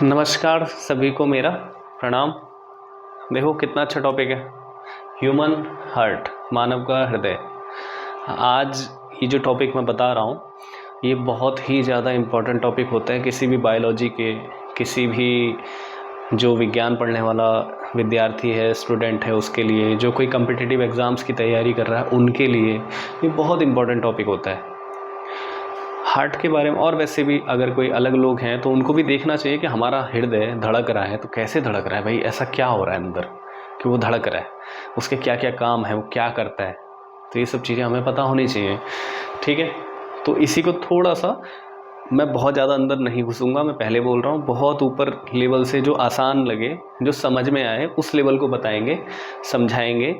नमस्कार सभी को मेरा प्रणाम। देखो कितना अच्छा टॉपिक है, ह्यूमन हार्ट, मानव का हृदय। आज ये जो टॉपिक मैं बता रहा हूँ ये बहुत ही ज़्यादा इम्पोर्टेंट टॉपिक होता है किसी भी बायोलॉजी के, किसी भी जो विज्ञान पढ़ने वाला विद्यार्थी है, स्टूडेंट है, उसके लिए, जो कोई कम्पिटिटिव एग्ज़ाम्स की तैयारी कर रहा है उनके लिए ये बहुत इम्पोर्टेंट टॉपिक होता है हार्ट के बारे में। और वैसे भी अगर कोई अलग लोग हैं तो उनको भी देखना चाहिए कि हमारा हृदय धड़क रहा है तो कैसे धड़क रहा है, भाई ऐसा क्या हो रहा है अंदर कि वो धड़क रहा है, उसके क्या क्या काम है, वो क्या करता है। तो ये सब चीज़ें हमें पता होनी चाहिए, ठीक है। तो इसी को थोड़ा सा, मैं बहुत ज़्यादा अंदर नहीं घुसूँगा, मैं पहले बोल रहा हूँ, बहुत ऊपर लेवल से जो आसान लगे, जो समझ में आए उस लेवल को बताएंगे, समझाएंगे।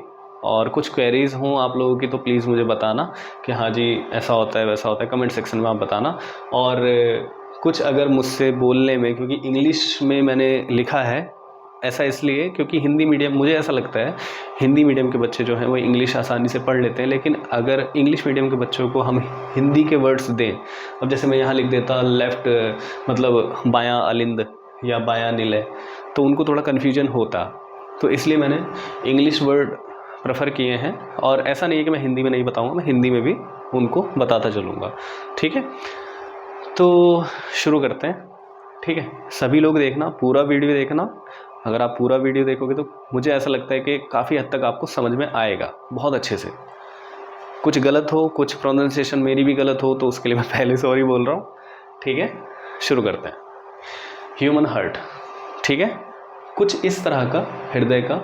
और कुछ क्वेरीज़ हों आप लोगों की तो प्लीज़ मुझे बताना कि हाँ जी ऐसा होता है वैसा होता है, कमेंट सेक्शन में आप बताना। और कुछ अगर मुझसे बोलने में, क्योंकि इंग्लिश में मैंने लिखा है, ऐसा इसलिए क्योंकि हिंदी मीडियम, मुझे ऐसा लगता है हिंदी मीडियम के बच्चे जो हैं वो इंग्लिश आसानी से पढ़ लेते हैं, लेकिन अगर इंग्लिश मीडियम के बच्चों को हम हिंदी के वर्ड्स दें, अब जैसे मैं यहाँ लिख देता लेफ़्ट मतलब बायां अलिंद या बायां निलय, तो उनको थोड़ा कन्फ्यूजन होता। तो इसलिए मैंने इंग्लिश वर्ड प्रेफर किए हैं। और ऐसा नहीं है कि मैं हिंदी में नहीं बताऊंगा, मैं हिंदी में भी उनको बताता चलूँगा, ठीक है। तो शुरू करते हैं, ठीक है। सभी लोग देखना, पूरा वीडियो देखना। अगर आप पूरा वीडियो देखोगे तो मुझे ऐसा लगता है कि काफ़ी हद तक आपको समझ में आएगा बहुत अच्छे से। कुछ गलत हो, कुछ प्रोनाउंसिएशन मेरी भी गलत हो तो उसके लिए मैं पहले सॉरी बोल रहा हूँ, ठीक है। शुरू करते हैं। ह्यूमन हार्ट, ठीक है। कुछ इस तरह का हृदय का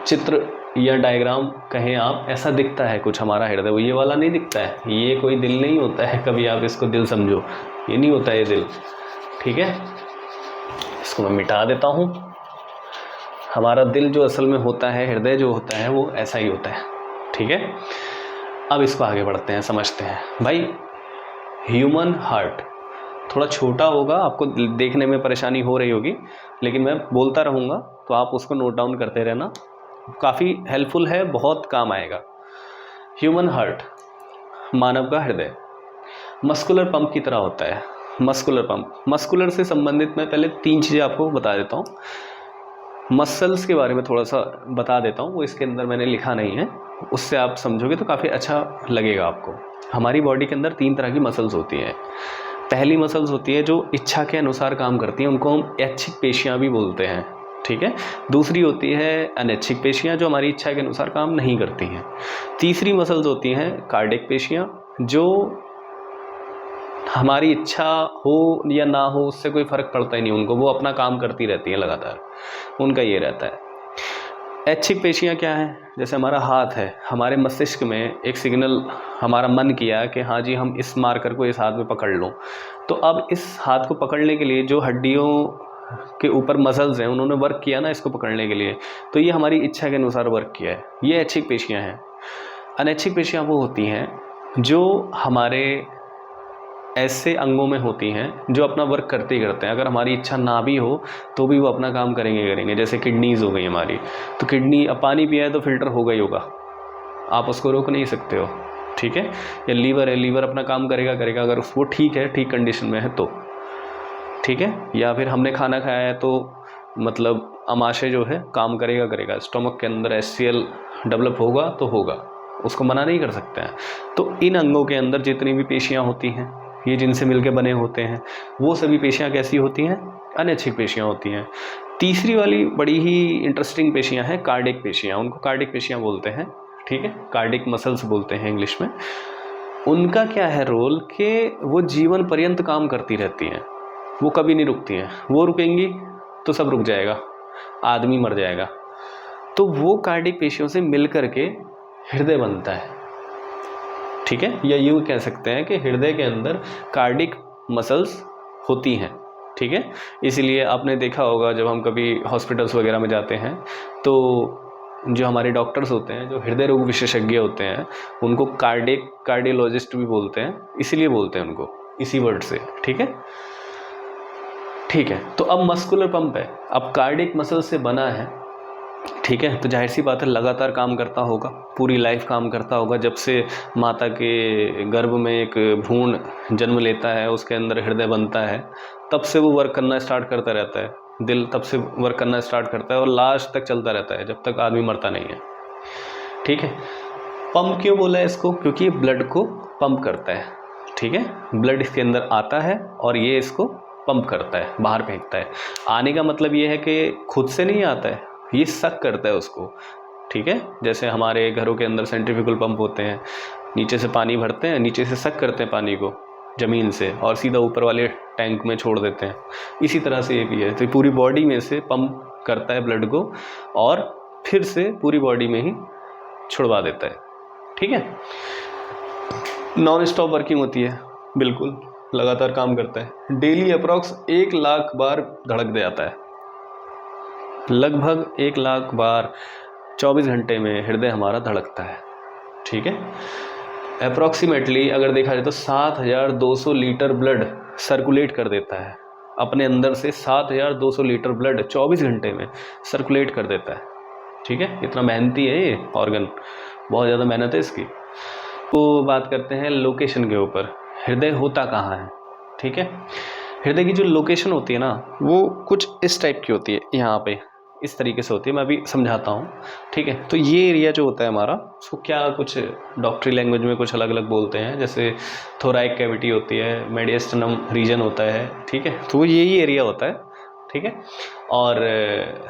चित्र या डायग्राम कहें आप, ऐसा दिखता है कुछ हमारा हृदय। वो ये वाला नहीं दिखता है, ये कोई दिल नहीं होता है, कभी आप इसको दिल समझो, ये नहीं होता है ये दिल, ठीक है। इसको मैं मिटा देता हूँ। हमारा दिल जो असल में होता है, हृदय जो होता है वो ऐसा ही होता है, ठीक है। अब इसको आगे बढ़ते हैं, समझते हैं। भाई ह्यूमन हार्ट थोड़ा छोटा होगा, आपको देखने में परेशानी हो रही होगी, लेकिन मैं बोलता रहूँगा तो आप उसको नोट डाउन करते रहना, काफ़ी हेल्पफुल है, बहुत काम आएगा। ह्यूमन हार्ट, मानव का हृदय, मस्कुलर पंप की तरह होता है। मस्कुलर पंप, मस्कुलर से संबंधित मैं पहले 3 चीज़ें आपको बता देता हूँ। मसल्स के बारे में थोड़ा सा बता देता हूँ, वो इसके अंदर मैंने लिखा नहीं है, उससे आप समझोगे तो काफ़ी अच्छा लगेगा आपको। हमारी बॉडी के अंदर 3 तरह की मसल्स होती हैं। पहली मसल्स होती है जो इच्छा के अनुसार काम करती हैं, उनको हम ऐच्छिक पेशियाँ भी बोलते हैं, ठीक है। दूसरी होती है अनैच्छिक पेशियाँ जो हमारी इच्छा के अनुसार काम नहीं करती हैं। तीसरी मसल्स होती हैं कार्डियक पेशियाँ, जो हमारी इच्छा हो या ना हो उससे कोई फ़र्क पड़ता ही नहीं उनको, वो अपना काम करती रहती हैं लगातार, उनका ये रहता है। ऐच्छिक पेशियाँ क्या हैं? जैसे हमारा हाथ है, हमारे मस्तिष्क में एक सिग्नल हमारा मन किया कि हाँ जी हम इस मार्कर को इस हाथ में पकड़ लो, तो अब इस हाथ को पकड़ने के लिए जो हड्डियों के ऊपर मसल्स हैं उन्होंने वर्क किया ना इसको पकड़ने के लिए, तो ये हमारी इच्छा के अनुसार वर्क किया है, ये ऐच्छिक पेशियाँ हैं। अनैच्छिक पेशियाँ वो होती हैं जो हमारे ऐसे अंगों में होती हैं जो अपना वर्क करते ही करते हैं, अगर हमारी इच्छा ना भी हो तो भी वो अपना काम करेंगे। जैसे किडनीज़ हो गई हमारी, तो किडनी, अब पानी पिया है तो फिल्टर होगा ही होगा, आप उसको रोक नहीं सकते हो, ठीक है। या लीवर है, लीवर अपना काम करेगा, अगर वो ठीक है, ठीक कंडीशन में है तो, ठीक है। या फिर हमने खाना खाया है तो मतलब अमाशय जो है काम करेगा, स्टमक के अंदर HCl डेवलप होगा तो होगा, उसको मना नहीं कर सकते हैं। तो इन अंगों के अंदर जितनी भी पेशियाँ होती हैं, ये जिनसे मिलके बने होते हैं, वो सभी पेशियाँ कैसी होती हैं? अनैच्छिक पेशियाँ होती हैं। तीसरी वाली बड़ी ही इंटरेस्टिंग पेशियाँ हैं कार्डियक पेशियाँ, उनको कार्डियक पेशियाँ बोलते हैं, ठीक है, कार्डियक मसल्स बोलते हैं इंग्लिश में। उनका क्या है रोल कि वो जीवन पर्यंत काम करती रहती हैं, वो कभी नहीं रुकती हैं, वो रुकेंगी तो सब रुक जाएगा, आदमी मर जाएगा। तो वो कार्डियक पेशियों से मिल कर के हृदय बनता है, ठीक है। या यूँ कह सकते हैं कि हृदय के अंदर कार्डिक मसल्स होती हैं, ठीक है। इसीलिए आपने देखा होगा जब हम कभी हॉस्पिटल्स वगैरह में जाते हैं तो जो हमारे डॉक्टर्स होते हैं, जो हृदय रोग विशेषज्ञ होते हैं, उनको कार्डियोलॉजिस्ट भी बोलते हैं, इसीलिए बोलते हैं उनको इसी वर्ड से, ठीक है। ठीक है, तो अब मस्कुलर पंप है, अब कार्डिक मसल से बना है, ठीक है। तो जाहिर सी बात है लगातार काम करता होगा, पूरी लाइफ काम करता होगा। जब से माता के गर्भ में एक भ्रूण जन्म लेता है, उसके अंदर हृदय बनता है, तब से वो वर्क करना स्टार्ट करता रहता है। दिल तब से वर्क करना स्टार्ट करता है और लास्ट तक चलता रहता है, जब तक आदमी मरता नहीं है। ठीक है। पंप क्यों बोला है इसको? क्योंकि ये ब्लड को पंप करता है। ठीक है। ब्लड इसके अंदर आता है और ये इसको पंप करता है, बाहर फेंकता है। आने का मतलब ये है कि खुद से नहीं आता है, ये सक करता है उसको। ठीक है। जैसे हमारे घरों के अंदर सेंट्रीफ्यूगल पंप होते हैं, नीचे से पानी भरते हैं, नीचे से सक करते हैं पानी को ज़मीन से और सीधा ऊपर वाले टैंक में छोड़ देते हैं। इसी तरह से ये भी है। तो पूरी बॉडी में से पंप करता है ब्लड को और फिर से पूरी बॉडी में ही छुड़वा देता है। ठीक है। नॉन स्टॉप वर्किंग होती है, बिल्कुल लगातार काम करता है। डेली अप्रॉक्स 1 लाख बार धड़क जाता है, लगभग 1 लाख बार 24 घंटे में हृदय हमारा धड़कता है। ठीक है। अप्रॉक्सीमेटली अगर देखा जाए तो 7200 लीटर ब्लड सर्कुलेट कर देता है अपने अंदर से। 7200 लीटर ब्लड 24 घंटे में सर्कुलेट कर देता है। ठीक है। इतना मेहनती है ये ऑर्गन, बहुत ज़्यादा मेहनत है इसकी। तो बात करते हैं लोकेशन के ऊपर, हृदय होता कहाँ है। ठीक है। हृदय की जो लोकेशन होती है ना, वो कुछ इस टाइप की होती है, यहाँ पे इस तरीके से होती है। मैं अभी समझाता हूँ। ठीक है। तो ये एरिया जो होता है हमारा, उसको क्या कुछ डॉक्टरी लैंग्वेज में कुछ अलग अलग बोलते हैं, जैसे थोराइक कैविटी होती है, मेडियस्टनम रीजन होता है। ठीक है। तो यही एरिया होता है। ठीक है। और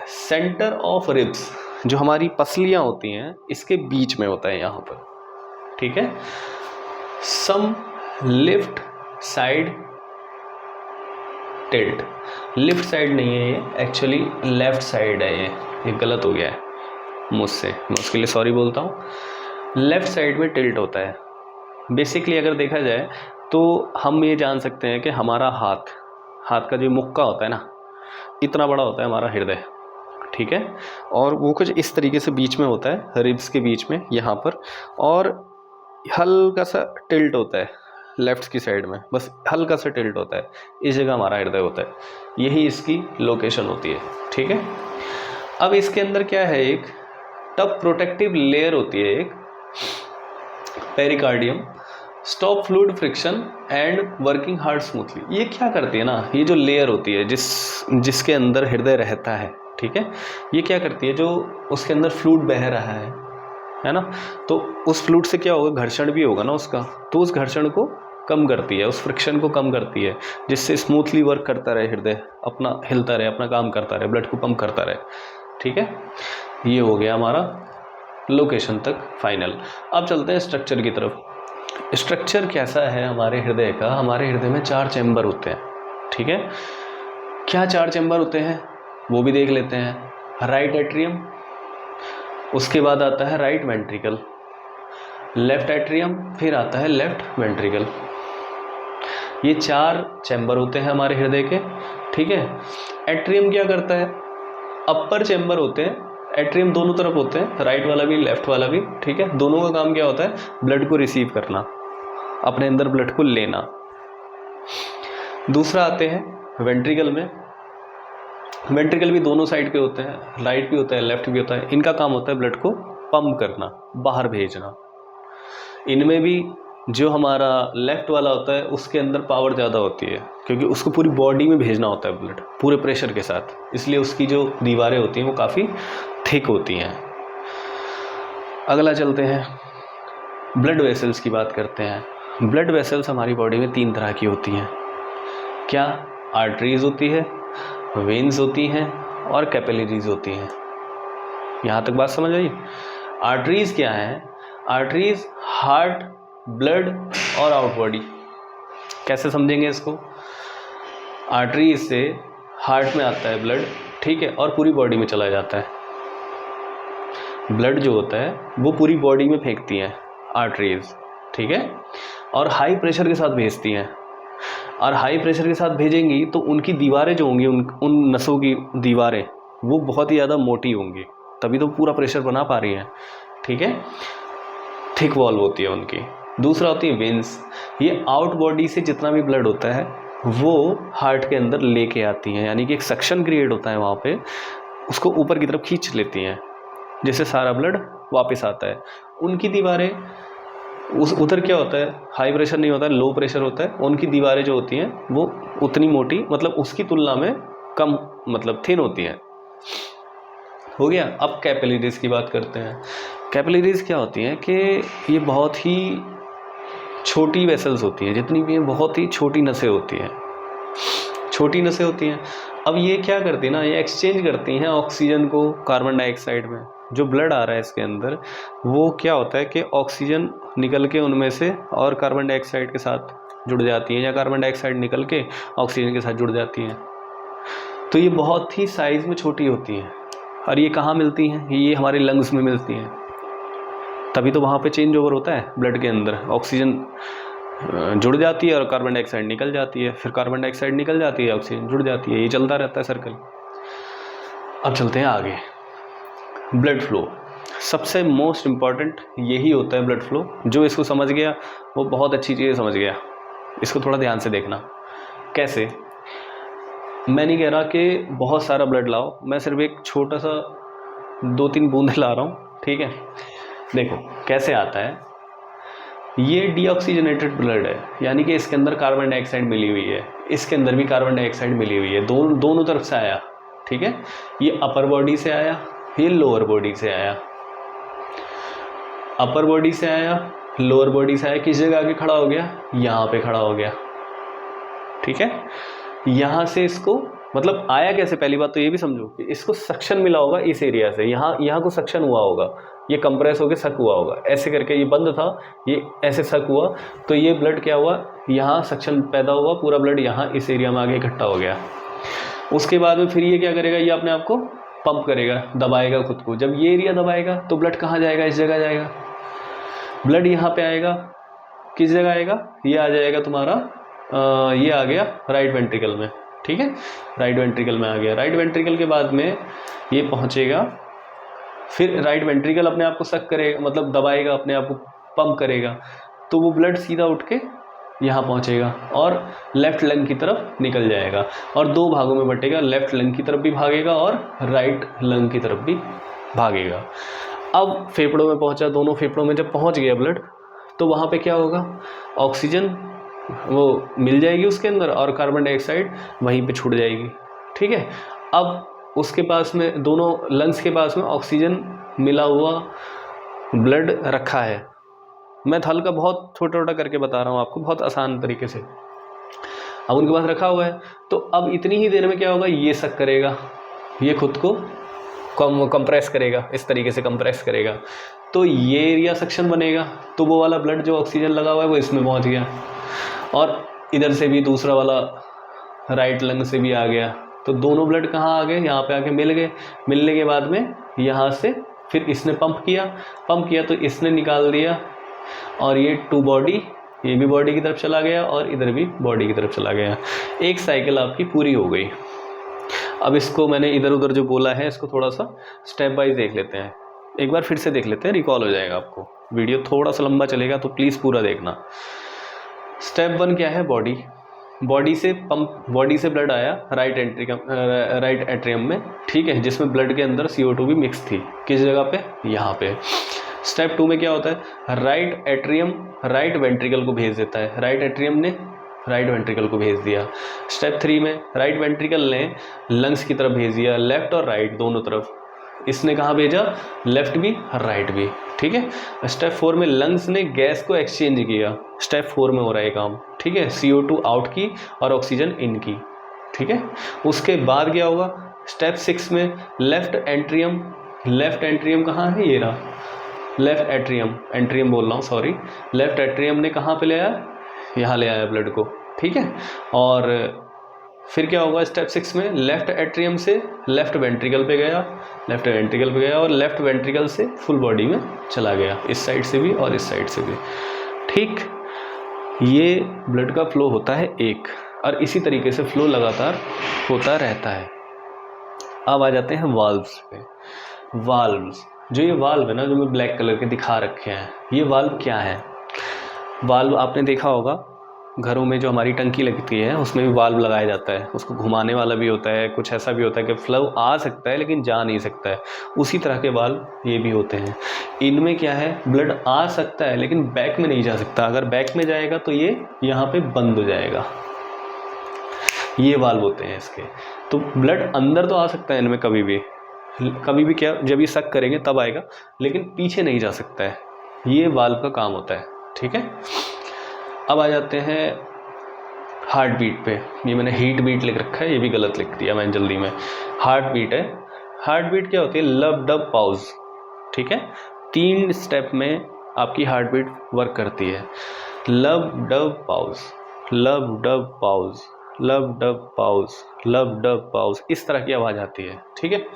सेंटर ऑफ रिब्स, जो हमारी पसलियाँ होती हैं, इसके बीच में होता है यहाँ पर। ठीक है। Some left side tilt, left side नहीं है ये, एक्चुअली लेफ्ट साइड है ये गलत हो गया है मुझसे, मैं उसके लिए सॉरी बोलता हूँ। लेफ्ट साइड में टिल्ट होता है। बेसिकली अगर देखा जाए तो हम ये जान सकते हैं कि हमारा हाथ का जो मुक्का होता है ना, इतना बड़ा होता है हमारा हृदय। ठीक है। और वो कुछ इस तरीके से बीच में होता है, रिब्स के बीच में यहाँ पर, और हल्का सा टिल्ट होता है लेफ्ट की साइड में, बस हल्का सा टिल्ट होता है। इस जगह हमारा हृदय होता है, यही इसकी लोकेशन होती है। ठीक है। अब इसके अंदर क्या है, एक टफ प्रोटेक्टिव लेयर होती है, एक pericardium, stop fluid friction and working heart smoothly. ये क्या करती है ना, ये जो लेयर होती है जिसके अंदर हृदय रहता है, ठीक है, ये क्या करती है, जो उसके अंदर फ्लूइड बह रहा है ना, तो उस फ्लूइड से क्या होगा, घर्षण भी होगा ना उसका, तो उस घर्षण को कम करती है, उस फ्रिक्शन को कम करती है, जिससे स्मूथली वर्क करता रहे हृदय, अपना हिलता रहे, अपना काम करता रहे, ब्लड को पंप करता रहे। ठीक है। ये हो गया हमारा लोकेशन तक फाइनल। अब चलते हैं स्ट्रक्चर की तरफ। स्ट्रक्चर कैसा है हमारे हृदय का? हमारे हृदय में 4 चैम्बर होते हैं। ठीक है। क्या 4 चैम्बर होते हैं वो भी देख लेते हैं। राइट एट्रियम, उसके बाद आता है राइट वेंट्रिकल, लेफ्ट एट्रियम, फिर आता है लेफ्ट वेंट्रिकल। ये 4 चैम्बर होते हैं हमारे हृदय के। ठीक है। एट्रियम क्या करता है, अपर चैम्बर होते हैं, एट्रियम दोनों तरफ होते हैं, राइट वाला भी लेफ्ट वाला भी। ठीक है। दोनों का काम क्या होता है, ब्लड को रिसीव करना, अपने अंदर ब्लड को लेना। दूसरा आते हैं वेंट्रिकल में। वेंट्रिकल भी दोनों साइड के होते हैं, राइट भी होता है लेफ्ट भी होता है। इनका काम होता है ब्लड को पंप करना, बाहर भेजना। इनमें भी जो हमारा लेफ्ट वाला होता है उसके अंदर पावर ज़्यादा होती है, क्योंकि उसको पूरी बॉडी में भेजना होता है ब्लड पूरे प्रेशर के साथ, इसलिए उसकी जो दीवारें होती हैं वो काफ़ी थिक होती हैं। अगला चलते हैं, ब्लड वेसल्स की बात करते हैं। ब्लड वेसल्स हमारी बॉडी में 3 तरह की होती हैं। क्या? आर्टरीज होती है, वेन्स होती हैं और कैपिलरीज होती हैं। यहाँ तक बात समझ आई? आर्टरीज क्या है? आर्टरीज हार्ट, ब्लड और आउट बॉडी। कैसे समझेंगे इसको? आर्टरीज से हार्ट में आता है ब्लड, ठीक है, और पूरी बॉडी में चला जाता है। ब्लड जो होता है वो पूरी बॉडी में फेंकती हैं आर्टरीज, ठीक है, और हाई प्रेशर के साथ भेजती हैं। और हाई प्रेशर के साथ भेजेंगी तो उनकी दीवारें जो होंगी, उन नसों की दीवारें वो बहुत ही ज़्यादा मोटी होंगी, तभी तो पूरा प्रेशर बना पा रही हैं। ठीक है। थिक वॉल होती है उनकी। दूसरा होती है वेन्स। ये आउट बॉडी से जितना भी ब्लड होता है वो हार्ट के अंदर लेके आती हैं, यानी कि एक सक्शन क्रिएट होता है वहाँ पे, उसको ऊपर की तरफ खींच लेती हैं। जिससे सारा ब्लड वापस आता है। उनकी दीवारें उधर क्या होता है, हाई प्रेशर नहीं होता है, लो प्रेशर होता है। उनकी दीवारें जो होती हैं वो उतनी मोटी, मतलब उसकी तुलना में कम, मतलब थिन होती हैं। हो गया। अब कैपिलरीज की बात करते हैं। कैपिलरीज क्या होती हैं कि ये बहुत ही छोटी वेसल्स होती हैं, जितनी भी हैं बहुत ही छोटी नसें होती हैं, छोटी नसें होती हैं। अब ये क्या करती हैं ना, ये एक्सचेंज करती हैं ऑक्सीजन को कार्बन डाइऑक्साइड में। जो ब्लड आ रहा है इसके अंदर, वो क्या होता है कि ऑक्सीजन निकल के उनमें से और कार्बन डाइऑक्साइड के साथ जुड़ जाती हैं, या कार्बन डाइऑक्साइड निकल के ऑक्सीजन के साथ जुड़ जाती हैं। तो ये बहुत ही साइज़ में छोटी होती हैं। और ये कहाँ मिलती हैं, ये हमारे लंग्स में मिलती हैं। तभी तो वहाँ पे चेंज ओवर होता है ब्लड के अंदर, ऑक्सीजन जुड़ जाती है और कार्बन डाइऑक्साइड निकल जाती है, फिर कार्बन डाइऑक्साइड निकल जाती है, ऑक्सीजन जुड़ जाती है, ये चलता रहता है सर्कल। अब चलते हैं आगे। ब्लड फ्लो सबसे मोस्ट इम्पॉर्टेंट यही होता है, ब्लड फ्लो। जो इसको समझ गया वो बहुत अच्छी चीज़ समझ गया। इसको थोड़ा ध्यान से देखना। कैसे? मैं नहीं कह रहा कि बहुत सारा ब्लड लाओ, मैं सिर्फ एक छोटा सा 2-3 बूंदे ला रहा हूँ, ठीक है। देखो कैसे आता है। ये डीऑक्सीजनेटेड ब्लड है, यानी कि इसके अंदर कार्बन डाइऑक्साइड मिली हुई है, इसके अंदर भी कार्बन डाइऑक्साइड मिली हुई है, दोनों तरफ से आया, ठीक है। ये अपर बॉडी से आया, ये लोअर बॉडी से आया। अपर बॉडी से आया, लोअर बॉडी से आया, किस जगह आके खड़ा हो गया, यहाँ पे खड़ा हो गया, ठीक है। यहाँ से इसको, मतलब आया कैसे, पहली बात तो ये भी समझो कि इसको सक्शन मिला होगा इस एरिया से, यहाँ को सक्शन हुआ होगा, ये कंप्रेस होकर सक हुआ होगा, ऐसे करके ये बंद था, ये ऐसे सक हुआ, तो ये ब्लड क्या हुआ, यहाँ सक्शन पैदा हुआ, पूरा ब्लड यहाँ इस एरिया में आगे इकट्ठा हो गया। उसके बाद में फिर ये क्या करेगा, ये अपने आप को पंप करेगा, दबाएगा खुद को। जब ये एरिया दबाएगा तो ब्लड कहाँ जाएगा, इस जगह जाएगा। ब्लड यहाँ पे आएगा, किस जगह आएगा, ये आ जाएगा तुम्हारा, ये आ गया राइट वेंट्रिकल में, ठीक है। राइट वेंट्रिकल में आ गया। राइट वेंट्रिकल के बाद में ये पहुँचेगा, फिर राइट वेंट्रिकल अपने आप को सक करेगा, मतलब दबाएगा, अपने आप को पंप करेगा, तो वो ब्लड सीधा उठ के यहाँ पहुँचेगा और लेफ़्ट लंग की तरफ निकल जाएगा, और 2 भागों में बटेगा, लेफ़्ट लंग की तरफ भी भागेगा और राइट लंग की तरफ भी भागेगा। अब फेफड़ों में पहुँचा, दोनों फेफड़ों में जब पहुँच गया ब्लड, तो वहाँ पे क्या होगा, ऑक्सीजन वो मिल जाएगी उसके अंदर और कार्बन डाइऑक्साइड वहीं पे छूट जाएगी, ठीक है। अब उसके पास में, दोनों लंग्स के पास में ऑक्सीजन मिला हुआ ब्लड रखा है। मैं थल का बहुत छोटा छोटा करके बता रहा हूँ आपको, बहुत आसान तरीके से। अब उनके पास रखा हुआ है, तो अब इतनी ही देर में क्या होगा, ये सक करेगा, ये खुद को कंप्रेस करेगा, इस तरीके से कंप्रेस करेगा, तो ये एरिया सक्शन बनेगा, तो वो वाला ब्लड जो ऑक्सीजन लगा हुआ है वो इसमें पहुँच गया, और इधर से भी दूसरा वाला राइट लंग से भी आ गया, तो दोनों ब्लड कहाँ आ गए, यहाँ पे आके मिल गए। मिलने के बाद में यहाँ से फिर इसने पंप किया तो इसने निकाल दिया, और ये 2 बॉडी, ये भी बॉडी की तरफ चला गया और इधर भी बॉडी की तरफ चला गया। एक साइकिल आपकी पूरी हो गई। अब इसको मैंने इधर उधर जो बोला है, इसको थोड़ा सा स्टेप वाइज देख लेते हैं, एक बार फिर से देख लेते हैं, रिकॉल हो जाएगा आपको। वीडियो थोड़ा सा लंबा चलेगा तो प्लीज़ पूरा देखना। स्टेप 1 क्या है, बॉडी से ब्लड आया राइट एट्रियम में, ठीक है, जिसमें ब्लड के अंदर CO2 भी मिक्स थी, किस जगह पे, यहाँ पे। स्टेप 2 में क्या होता है, राइट एट्रियम राइट वेंट्रिकल को भेज देता है, राइट एट्रियम ने राइट वेंट्रिकल को भेज दिया। स्टेप 3 में राइट वेंट्रिकल ने लंग्स की तरफ भेज दिया, लेफ्ट और राइट दोनों तरफ। इसने कहाँ भेजा, लेफ्ट भी राइट भी, ठीक है। स्टेप 4 में लंग्स ने गैस को एक्सचेंज किया, स्टेप 4 में हो रहा है काम, ठीक है। CO2 आउट की और ऑक्सीजन इन की, ठीक है। उसके बाद क्या होगा, स्टेप 6 में लेफ्ट एंट्रियम कहाँ है, ये रहा लेफ्ट एट्रियम बोल रहा हूँ, सॉरी। लेफ्ट एट्रियम ने कहाँ पे ले आया, यहाँ ले आया ब्लड को, ठीक है। और फिर क्या होगा, स्टेप 6 में लेफ्ट एट्रियम से लेफ्ट वेंट्रिकल पे गया और लेफ्ट वेंट्रिकल से फुल बॉडी में चला गया, इस साइड से भी और इस साइड से भी, ठीक। ये ब्लड का फ्लो होता है एक, और इसी तरीके से फ्लो लगातार होता रहता है। अब आ जाते हैं वाल्व्स पे। वाल्व्स, जो ये वाल्व है ना, जो मैं ब्लैक कलर के दिखा रखे हैं, ये वाल्व क्या है। वाल्व आपने देखा होगा घरों में जो हमारी टंकी लगती है उसमें भी वाल्व लगाया जाता है, उसको घुमाने वाला भी होता है, कुछ ऐसा भी होता है कि फ्लो आ सकता है लेकिन जा नहीं सकता है, उसी तरह के वाल्व ये भी होते हैं। इनमें क्या है, ब्लड आ सकता है लेकिन बैक में नहीं जा सकता, अगर बैक में जाएगा तो ये यहाँ पे बंद हो जाएगा। ये वाल्व होते हैं इसके। तो ब्लड अंदर तो आ सकता है इनमें कभी भी क्या, जब ये सक करेंगे तब आएगा, लेकिन पीछे नहीं जा सकता है। ये वाल्व का काम होता है, ठीक है। अब आ जाते हैं हार्ट बीट पे। ये मैंने हीट बीट लिख रखा है, ये भी गलत लिख दिया मैंने जल्दी में। हार्ट बीट है। हार्ट बीट क्या होती है, लब डब पाउज, ठीक है। 3 स्टेप में आपकी हार्ट बीट वर्क करती है। लब डब पाउज, लब डब पाउज, लब डब पाउज, लब डब पाउज, इस तरह की आवाज़ आती है, ठीक है।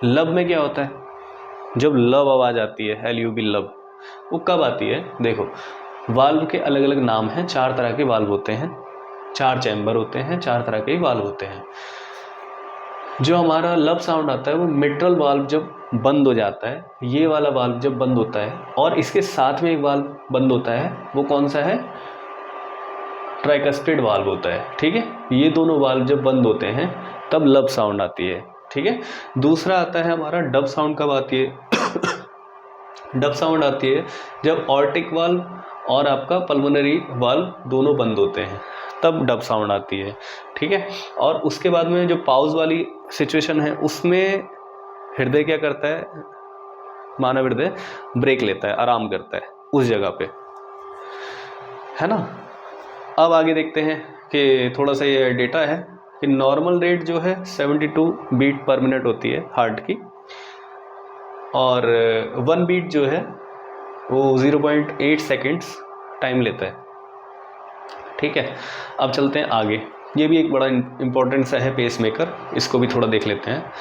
लब में क्या होता है, जब लब आवाज़ आती है, LUB लब, वो कब आती है, देखो वाल्व के अलग अलग नाम हैं, 4 तरह के वाल्व होते हैं, 4 चैम्बर होते हैं, 4 तरह के वाल्व होते हैं। जो हमारा लब साउंड आता है वो मिट्रल वाल्व जब बंद हो जाता है, ये वाला वाल्व जब बंद होता है, और इसके साथ में एक वाल्व बंद होता है, वो कौन सा है, ट्राइकस्पिड वाल्व होता है, ठीक है। ये दोनों वाल्व जब बंद होते हैं तब लब साउंड आती है, ठीक है। दूसरा आता है हमारा डब साउंड, कब आती है डब साउंड आती है जब ऑर्टिक वाल्व और आपका पल्मोनरी वाल्व दोनों बंद होते हैं, तब डब साउंड आती है, ठीक है। और उसके बाद में जो पाउज वाली सिचुएशन है, उसमें हृदय क्या करता है, मानव हृदय ब्रेक लेता है, आराम करता है उस जगह पे, है ना। अब आगे देखते हैं कि थोड़ा सा ये डेटा है कि नॉर्मल रेट जो है 72 बीट पर मिनट होती है हार्ट की, और 1 बीट जो है वो 0.8 सेकेंड्स टाइम लेता है, ठीक है। अब चलते हैं आगे। ये भी एक बड़ा इम्पोर्टेंट सा है पेस मेकर, इसको भी थोड़ा देख लेते हैं।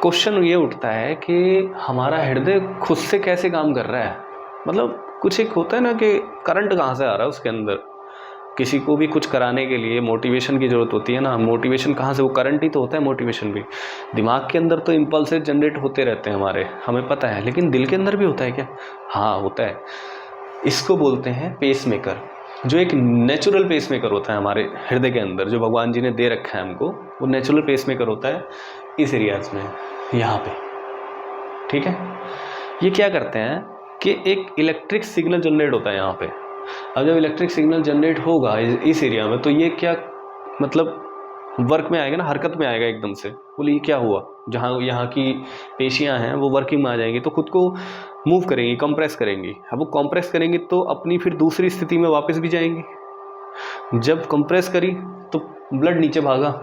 क्वेश्चन ये उठता है कि हमारा हृदय खुद से कैसे काम कर रहा है, मतलब कुछ एक होता है ना कि करंट कहाँ से आ रहा है उसके अंदर। किसी को भी कुछ कराने के लिए मोटिवेशन की ज़रूरत होती है ना, मोटिवेशन कहाँ से, वो करंट ही तो होता है मोटिवेशन भी। दिमाग के अंदर तो इम्पल्सेस जनरेट होते रहते हैं हमारे, हमें पता है, लेकिन दिल के अंदर भी होता है क्या, हाँ होता है। इसको बोलते हैं पेस मेकर, जो एक नेचुरल पेस मेकर होता है हमारे हृदय के अंदर, जो भगवान जी ने दे रखा है हमको, वो नेचुरल पेस मेकर होता है इस एरियाज में, यहाँ पे, ठीक है। ये क्या करते हैं कि एक इलेक्ट्रिक सिग्नल जनरेट होता है यहाँ पे। अब जब इलेक्ट्रिक सिग्नल जनरेट होगा इस एरिया में, तो ये क्या मतलब वर्क में आएगा ना, हरकत में आएगा एकदम से। बोले ये क्या हुआ, जहाँ यहाँ की पेशियाँ हैं वो वर्किंग में आ जाएंगी, तो खुद को मूव करेंगी, कंप्रेस करेंगी। अब वो कंप्रेस करेंगी तो अपनी फिर दूसरी स्थिति में वापस भी जाएंगी। जब कंप्रेस करी तो ब्लड नीचे भागा,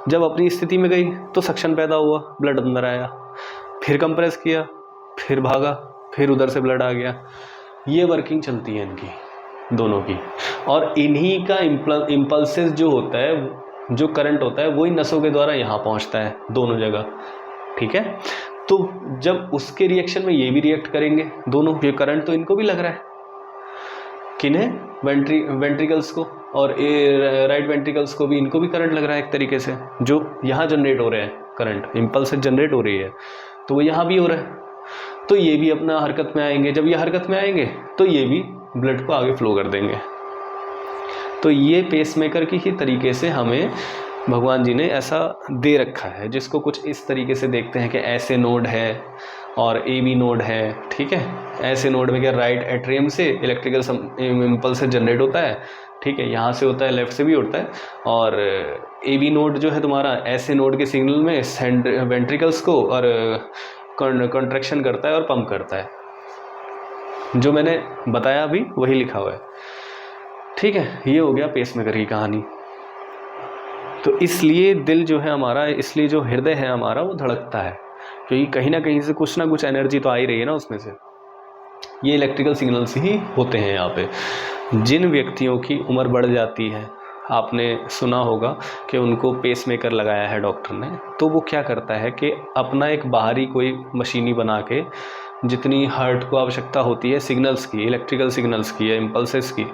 जब अपनी स्थिति में गई तो सक्शन पैदा हुआ, ब्लड अंदर आया, फिर कंप्रेस किया, फिर भागा, फिर उधर से ब्लड आ गया। ये वर्किंग चलती है इनकी दोनों की, और इन्हीं का इम्पल्सेस जो होता है, जो करंट होता है, वही नसों के द्वारा यहाँ पहुँचता है दोनों जगह, ठीक है। तो जब उसके रिएक्शन में ये भी रिएक्ट करेंगे दोनों, ये करंट तो इनको भी लग रहा है, किन्हें, वेंट्रिकल्स को, और राइट वेंट्रिकल्स को भी, इनको भी करंट लग रहा है एक तरीके से, जो यहाँ जनरेट हो रहे हैं, करंट इम्पल्स जनरेट हो रही है, तो वो यहाँ भी हो रहा है। तो ये भी अपना हरकत में आएंगे, जब ये हरकत में आएंगे तो ये भी ब्लड को आगे फ्लो कर देंगे। तो ये पेसमेकर की ही तरीके से हमें भगवान जी ने ऐसा दे रखा है, जिसको कुछ इस तरीके से देखते हैं कि ऐसे नोड है और AB नोड है, ठीक है। ऐसे नोड में क्या, राइट एट्रियम से इलेक्ट्रिकल इम्पल्स जनरेट होता है, ठीक है, यहाँ से होता है, लेफ्ट से भी होता है। और AB नोड जो है तुम्हारा, ऐसे नोड के सिग्नल में वेंट्रिकल्स को और कॉन्ट्रैक्शन करता है और पंप करता है। जो मैंने बताया अभी वही लिखा हुआ है, ठीक है। ये हो गया पेसमेकर की कहानी। तो इसलिए दिल जो है हमारा, इसलिए जो हृदय है हमारा वो धड़कता है, क्योंकि कहीं ना कहीं से कुछ ना कुछ एनर्जी तो आ ही रही है ना उसमें से। ये इलेक्ट्रिकल सिग्नल्स ही होते हैं यहाँ पे। जिन व्यक्तियों की उम्र बढ़ जाती है, आपने सुना होगा कि उनको पेसमेकर लगाया है डॉक्टर ने, तो वो क्या करता है कि अपना एक बाहरी कोई मशीनी बना के, जितनी हार्ट को आवश्यकता होती है सिग्नल्स की, इलेक्ट्रिकल सिग्नल्स की या इम्पल्सेस की,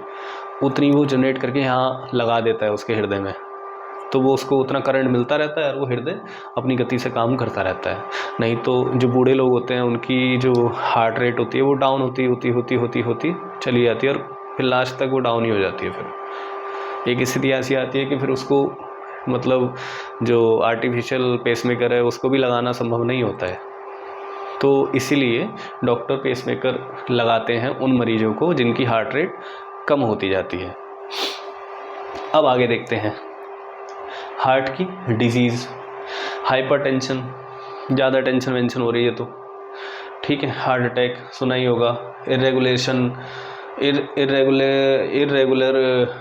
उतनी वो जनरेट करके यहाँ लगा देता है उसके हृदय में। तो वो उसको उतना करंट मिलता रहता है और वो हृदय अपनी गति से काम करता रहता है। नहीं तो जो बूढ़े लोग होते हैं उनकी जो हार्ट रेट होती है वो डाउन होती चली जाती है और फिर लास्ट तक वो डाउन ही हो जाती है फिर, एक स्थिति ऐसी आती है कि फिर उसको मतलब जो आर्टिफिशियल पेसमेकर है उसको भी लगाना संभव नहीं होता है। तो इसीलिए डॉक्टर पेसमेकर लगाते हैं उन मरीजों को जिनकी हार्ट रेट कम होती जाती है। अब आगे देखते हैं हार्ट की डिजीज़। हाइपरटेंशन, ज़्यादा टेंशन वेंशन हो रही है तो ठीक है, हार्ट अटैक सुना ही होगा। इरेगुलर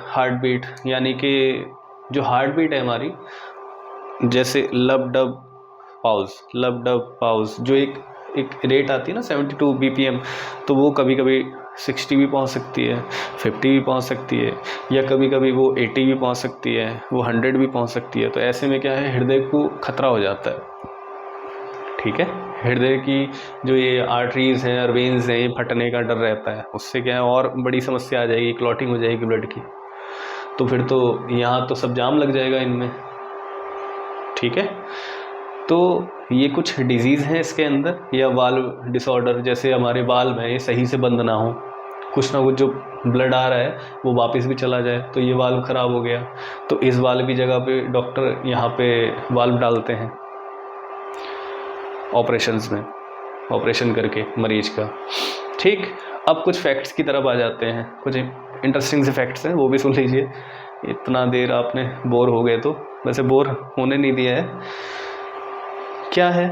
हार्ट बीट, यानी कि जो हार्ट बीट है हमारी, जैसे लब डब पाउज जो एक रेट आती है ना 72 BPM, तो वो कभी कभी 60 भी पहुंच सकती है, 50 भी पहुंच सकती है, या कभी कभी वो 80 भी पहुंच सकती है, वो 100 भी पहुंच सकती है। तो ऐसे में क्या है, हृदय को खतरा हो जाता है। ठीक है, हृदय की जो ये आर्टरीज हैं और वेन्स हैं, ये फटने का डर रहता है। उससे क्या है, और बड़ी समस्या आ जाएगी, क्लॉटिंग हो जाएगी ब्लड की। तो फिर तो यहाँ तो सब जाम लग जाएगा इनमें। ठीक है, तो ये कुछ डिजीज़ हैं इसके अंदर, या वाल्व डिसऑर्डर, जैसे हमारे वाल्व हैं ये सही से बंद ना हो, कुछ ना कुछ जो ब्लड आ रहा है वो वापस भी चला जाए, तो ये वाल्व ख़राब हो गया, तो इस वाल्व की जगह पे डॉक्टर यहाँ पे वाल्व डालते हैं ऑपरेशंस में, ऑपरेशन करके मरीज का। ठीक, अब कुछ फैक्ट्स की तरफ आ जाते हैं। कुछ इंटरेस्टिंग से फैक्ट्स हैं, वो भी सुन लीजिए। इतना देर आपने बोर हो गए तो, वैसे बोर होने नहीं दिया है। क्या है,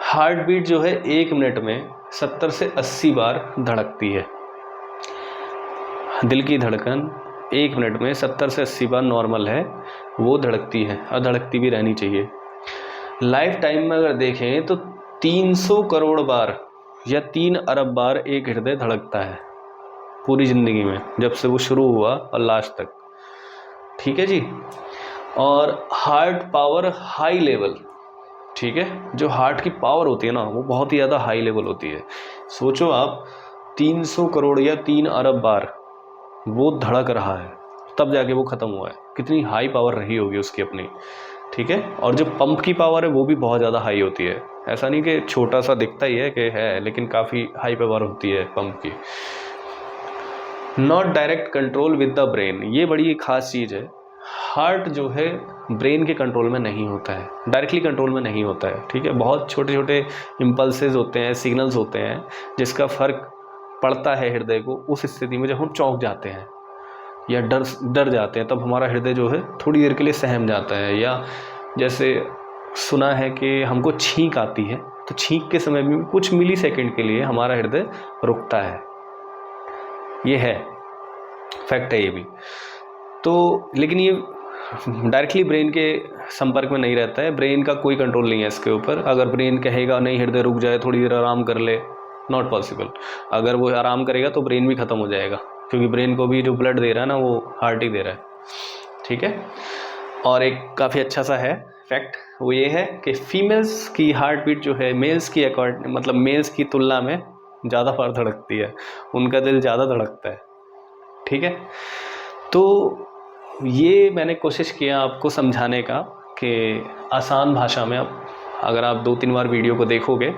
हार्ट बीट जो है 1 मिनट में 70 से 80 बार धड़कती है। दिल की धड़कन 1 मिनट में 70 से 80 बार नॉर्मल है, वो धड़कती है और धड़कती भी रहनी चाहिए। लाइफ टाइम में अगर देखें तो 300 करोड़ बार या 3 अरब बार एक हृदय धड़कता है पूरी ज़िंदगी में, जब से वो शुरू हुआ और लास्ट तक। ठीक है जी। और हार्ट पावर हाई लेवल, ठीक है, जो हार्ट की पावर होती है ना, वो बहुत ही ज़्यादा हाई लेवल होती है। सोचो आप, 300 करोड़ या 3 अरब बार वो धड़क रहा है, तब जाके वो ख़त्म हुआ है। कितनी हाई पावर रही होगी उसकी अपनी। ठीक है, और जो पंप की पावर है वो भी बहुत ज़्यादा हाई होती है। ऐसा नहीं कि छोटा सा दिखता ही है कि है, लेकिन काफ़ी हाई पावर होती है पंप की। Not direct control with the brain, ये बड़ी खास चीज़ है। हार्ट जो है ब्रेन के कंट्रोल में नहीं होता है, डायरेक्टली कंट्रोल में नहीं होता है। ठीक है, बहुत छोटे छोटे इम्पल्सेस होते हैं, सिग्नल्स होते हैं, जिसका फ़र्क पड़ता है हृदय को उस स्थिति में जब हम चौंक जाते हैं या डर जाते हैं। तब हमारा हृदय जो है थोड़ी देर के लिए सहम जाता है, या जैसे सुना है कि हमको छींक आती है, तो छींक के समय भी कुछ मिली सेकेंड के लिए हमारा हृदय रुकता है। ये है फैक्ट है ये भी। तो लेकिन ये डायरेक्टली ब्रेन के संपर्क में नहीं रहता है, ब्रेन का कोई कंट्रोल नहीं है इसके ऊपर। अगर ब्रेन कहेगा नहीं हृदय रुक जाए, थोड़ी देर आराम कर ले, नॉट पॉसिबल। अगर वो आराम करेगा तो ब्रेन भी ख़त्म हो जाएगा, क्योंकि ब्रेन को भी जो ब्लड दे रहा है ना, वो हार्ट ही दे रहा है। ठीक है, और एक काफ़ी अच्छा सा है फैक्ट, वो ये है कि फीमेल्स की हार्ट बीट जो है मेल्स की मतलब मेल्स की तुलना में ज़्यादा बार धड़कती है, उनका दिल ज़्यादा धड़कता है। ठीक है, तो ये मैंने कोशिश किया आपको समझाने का कि आसान भाषा में। अब अगर आप 2-3 बार वीडियो को देखोगे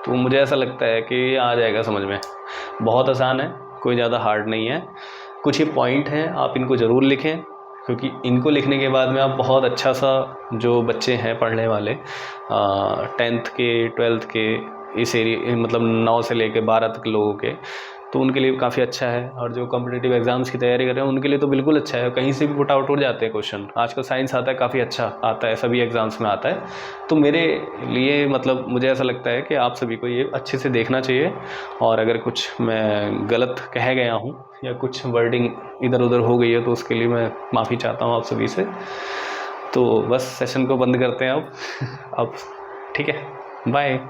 तो मुझे ऐसा लगता है कि आ जाएगा समझ में। बहुत आसान है, कोई ज़्यादा हार्ड नहीं है। कुछ ये पॉइंट हैं, आप इनको ज़रूर लिखें, क्योंकि इनको लिखने के बाद में आप बहुत अच्छा सा, जो बच्चे हैं पढ़ने वाले 10th के 12th के इस एरिया, मतलब 9 से लेकर 12 तक लोगों के, तो उनके लिए काफ़ी अच्छा है। और जो कॉम्पिटिटिव एग्ज़ाम्स की तैयारी कर रहे हैं उनके लिए तो बिल्कुल अच्छा है। कहीं से भी पुट आउट हो जाते हैं क्वेश्चन। आजकल साइंस आता है, काफ़ी अच्छा आता है, सभी एग्ज़ाम्स में आता है। तो मेरे लिए मतलब मुझे ऐसा लगता है कि आप सभी को ये अच्छे से देखना चाहिए। और अगर कुछ मैं गलत कह गया हूँ या कुछ वर्डिंग इधर उधर हो गई है तो उसके लिए मैं माफ़ी चाहता हूँ आप सभी से। तो बस सेशन को बंद करते हैं अब ठीक है, बाय।